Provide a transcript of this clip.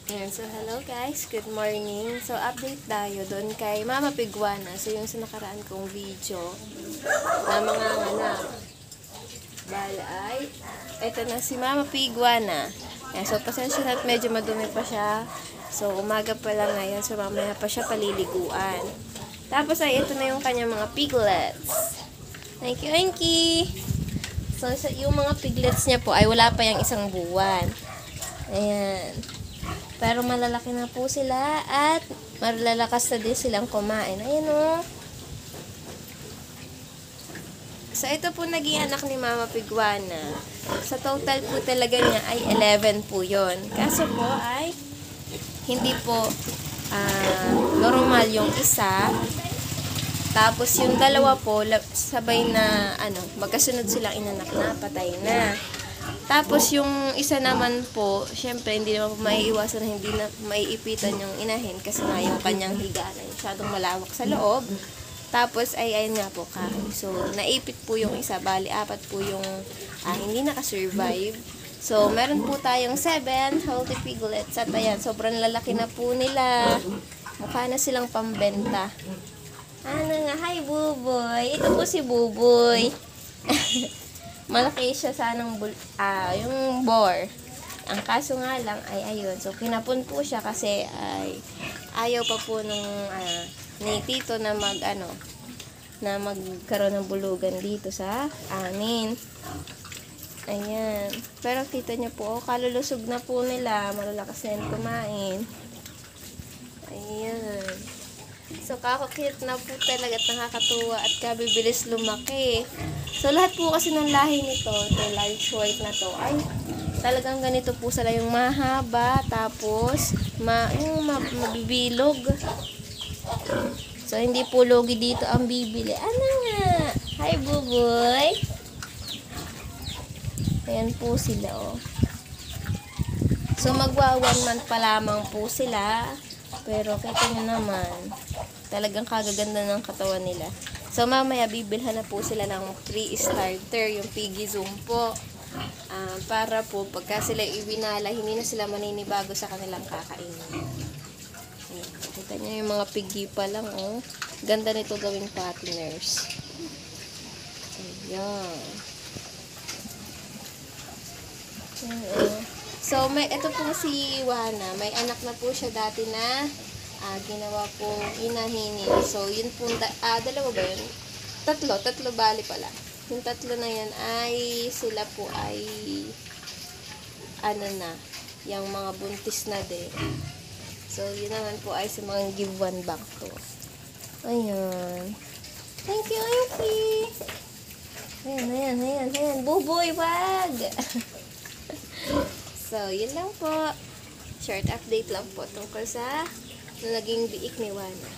Ayan, so hello guys, good morning. So update tayo doon kay Mama Piguana. So yung sa nakaraan kong video na mga anak. Bale ay, eto na si Mama Piguana. Ayan, so pasensya na at medyo madumi pa siya. So umaga pa lang ngayon, so mamaya pa siya paliliguan. Tapos ay ito na yung kanyang mga piglets. Thank you, Anki! So yung mga piglets niya po ay wala pa yung isang buwan. Ayan. Pero malalaki na po sila at malalakas na din silang kumain. Ayan o. So, ito po naging anak ni Mama Piguana. Sa total po talaga niya ay 11 po yon. Kaso po ay hindi po normal yung isa. Tapos yung dalawa po, sabay na magkasunod silang inanak na, patay na. Tapos yung isa naman po, syempre hindi naman po maiiwasan na hindi na maiipitan yung inahin kasi nga yung kanyang higaan ay masyadong malawak sa loob. Tapos ay ayun nga po kahoy. So naipit po yung isa, bali apat po yung hindi nakasurvive. So meron po tayong 7 healthy piglets at ayan, sobrang lalaki na po nila. Mukha na silang pambenta. Ano nga, hi Buboy. Ito po si Buboy. Malaki siya sanang yung boar. Ang kaso nga lang ay ayun. So kinapon po siya kasi ay ayaw pa po nung ni Tito na na magkaroon ng bulugan dito sa amin. Ayan. Pero kita niyo po, kalulusog na po nila. Malalakas na yan kumain. Ayan. So, kakakit na po talaga at nakakatuwa at kabibilis lumaki. So, lahat po kasi ng lahi nito, ito large white na to, ay talagang ganito po sila yung mahaba, tapos yung mabibilog. So, hindi po logi dito ang bibili. Ano nga? Hi, Buboy! Ayan po sila, oh. So, magwa 1 month pa lamang po sila. Pero kita nyo naman, talagang kagaganda ng katawan nila. So mamaya bibilhan na po sila ng pre-starter, yung piggy zoom po. Para po pagka sila iwinala, hindi na sila maninibago sa kanilang kakainin. Ayan, kita nyo yung mga piggy pa lang, oh. Ganda nito gawing patiners. Ayan. So, ito po si Wana. May anak na po siya dati na ginawa po inahinin. So, yun po, dalawa ba yun? Tatlo bali pala. Yung tatlo na yan ay, sila po ay, yung mga buntis na din. So, yun naman po ay sa mga give one back to. Ayan. Thank you, Auntie! Ayan. Buboy, wag! So, yun lang po. Short update lang po tungkol sa naging biik ni Wana.